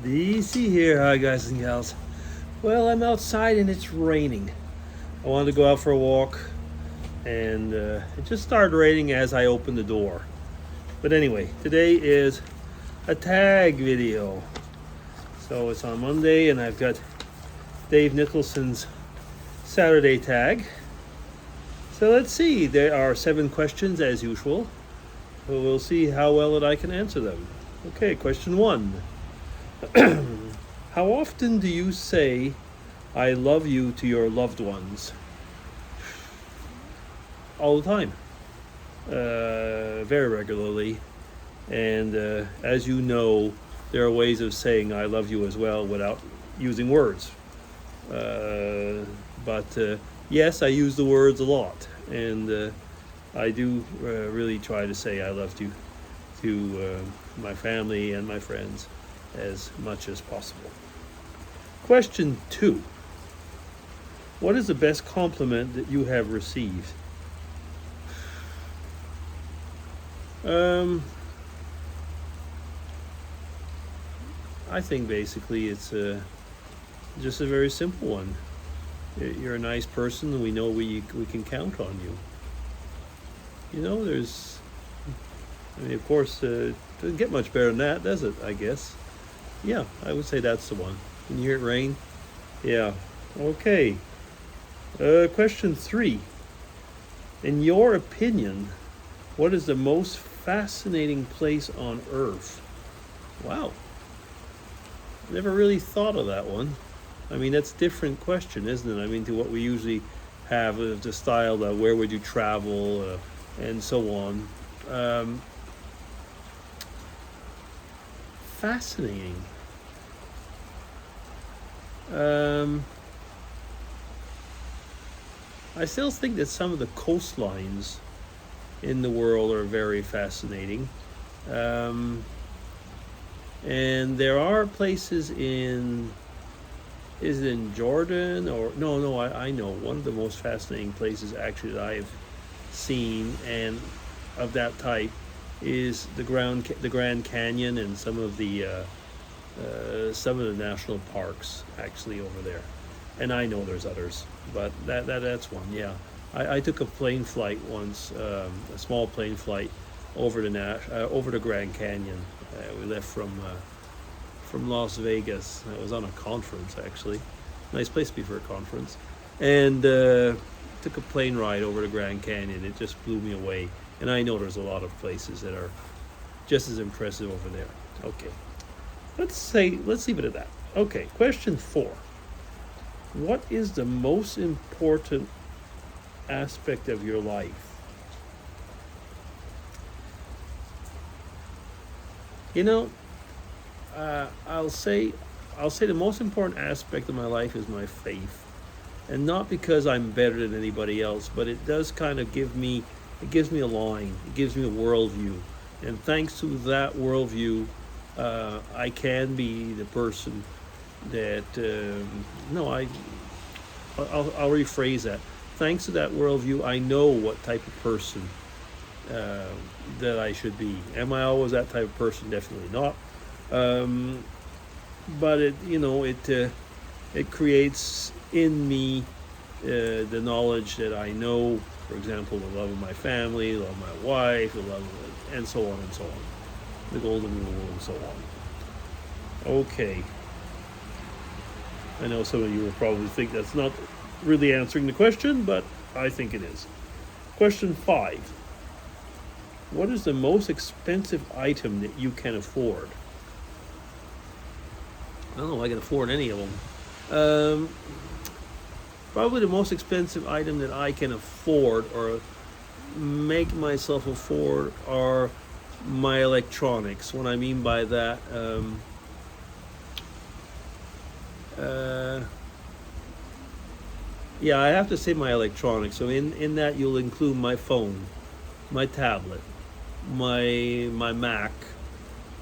DC here. Hi, guys and gals. Well, I'm outside and it's raining. I wanted to go out for a walk, and it just started raining as I opened the door. But anyway, today is a tag video. So it's on Monday, and I've got Dave Nicholson's Saturday tag. So let's see. There are 7 questions as usual. So we'll see how well that I can answer them. Okay, question 1. How often do you say I love you to your loved ones? All the time. Very regularly. And as you know, there are ways of saying I love you as well without using words. But yes, I use the words a lot. And I do really try to say I love you to my family and my friends as much as possible. Question 2. What is the best compliment that you have received? I think basically it's just a very simple one. You're a nice person, and we know we can count on you. You know, of course, it doesn't get much better than that, does it, I guess? Yeah, I would say that's the one. Can you hear it rain? Yeah. Okay. Question 3. In your opinion, what is the most fascinating place on Earth? Wow. Never really thought of that one. I mean, that's a different question, isn't it? I mean, to what we usually have of the style of where would you travel and so on. Fascinating. I still think that some of the coastlines in the world are very fascinating. And there are places is it in Jordan or no, I know one of the most fascinating places actually that I've seen and of that type is the Grand Canyon and some of the national parks actually over there. And I know there's others, but that's one. Yeah, I took a plane flight once, a small plane flight over the Grand Canyon. We left from Las Vegas. I was on a conference actually, nice place to be for a conference, and took a plane ride over the Grand Canyon. It just blew me away. And I know there's a lot of places that are just as impressive over there. Okay, let's leave it at that. Okay, question 4. What is the most important aspect of your life? You know, I'll say the most important aspect of my life is my faith, and not because I'm better than anybody else, but it does kind of gives me a line, it gives me a worldview, and thanks to that worldview, I can be the person that I'll rephrase that. Thanks to that worldview, I know what type of person that I should be. Am I always that type of person? Definitely not. But it creates in me the knowledge that I know. For example, the love of my family, the love of my wife, and so on and so on. The golden rule and so on. Okay. I know some of you will probably think that's not really answering the question, but I think it is. Question 5. What is the most expensive item that you can afford? I don't know if I can afford any of them. Probably the most expensive item that I can afford or make myself afford are my electronics. What I mean by that, yeah, I have to say my electronics. So in that you'll include my phone, my tablet, my Mac,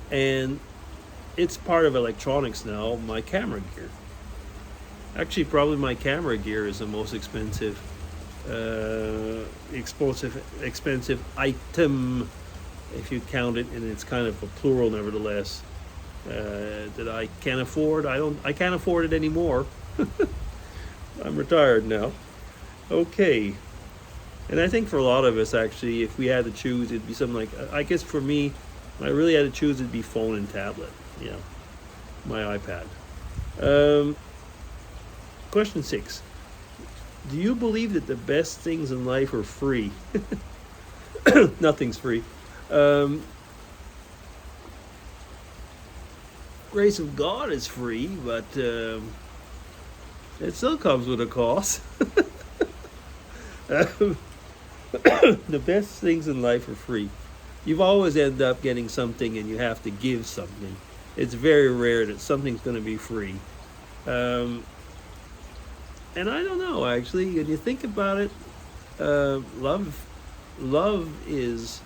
and it's part of electronics now, my camera gear. Actually, probably my camera gear is the most expensive item, if you count it, and it's kind of a plural nevertheless. that I can't afford. I can't afford it anymore. I'm retired now. Okay. And I think for a lot of us, actually, if we had to choose, it'd be something like, I guess for me, if I really had to choose, it'd be phone and tablet. Yeah, my iPad. Um, Question 6. Do you believe that the best things in life are free? Nothing's free. Um, Grace of God is free, but it still comes with a cost. Um, the best things in life are free. You've always ended up getting something and you have to give something. It's very rare that something's going to be free. Um, and I don't know, actually, when you think about it, love is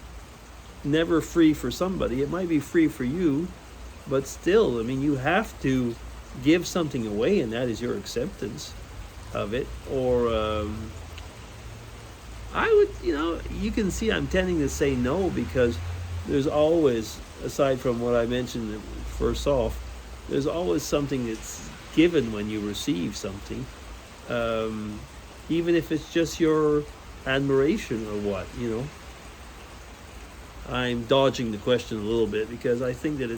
never free for somebody. It might be free for you, but still, I mean, you have to give something away, and that is your acceptance of it. Or I would, you can see I'm tending to say no, because there's always, aside from what I mentioned first off, there's always something that's given when you receive something, even if it's just your admiration or what. I'm dodging the question a little bit because I think that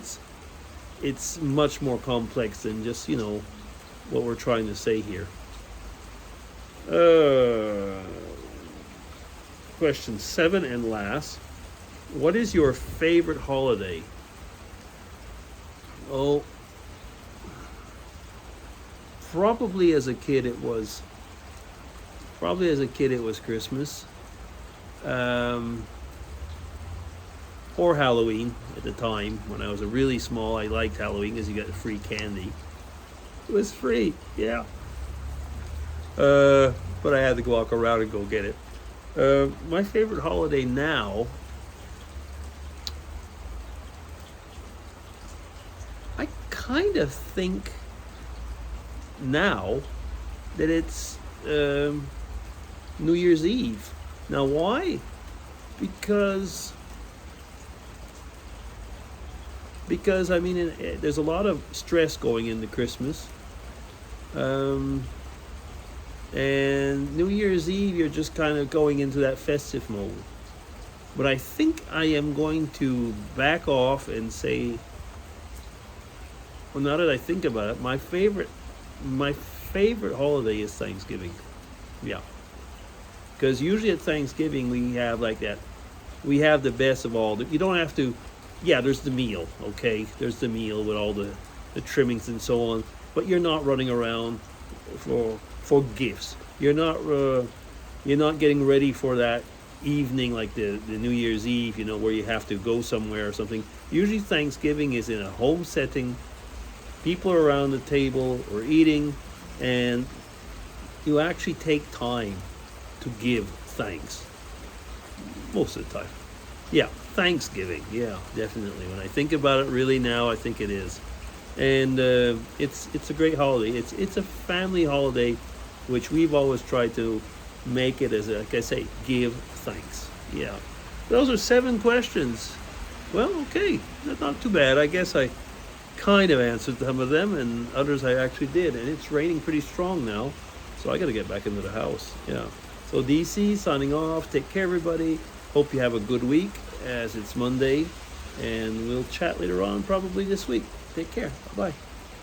it's much more complex than just what we're trying to say here. Question 7 and last. What is your favorite holiday? Oh, probably as a kid it was Christmas, or Halloween at the time. When I was really small, I liked Halloween because you got free candy. It was free, yeah. But I had to walk around and go get it. My favorite holiday now, I kind of think now that it's New Year's Eve. Now, why? Because I mean, there's a lot of stress going into Christmas, and New Year's Eve you're just kind of going into that festive mode. But I think I am going to back off and say, well, now that I think about it, my favorite holiday is Thanksgiving. Yeah, because usually at Thanksgiving we have like that. We have the best of all. You don't have to. Yeah, there's the meal. Okay, there's the meal with all the trimmings and so on. But you're not running around for gifts. You're not getting ready for that evening like the New Year's Eve. Where you have to go somewhere or something. Usually Thanksgiving is in a home setting. People are around the table or eating, and you actually take time to give thanks most of the time. Yeah, Thanksgiving. Yeah, definitely. When I think about it, really now, I think it is, and it's a great holiday. It's a family holiday, which we've always tried to make it as like I say, give thanks. Yeah, those are 7 questions. Well, okay, that's not too bad. I guess I kind of answered some of them, and others I actually did. And it's raining pretty strong now, so I got to get back into the house. Yeah. So DC signing off. Take care, everybody. Hope you have a good week as it's Monday, and we'll chat later on probably this week. Take care. Bye-bye.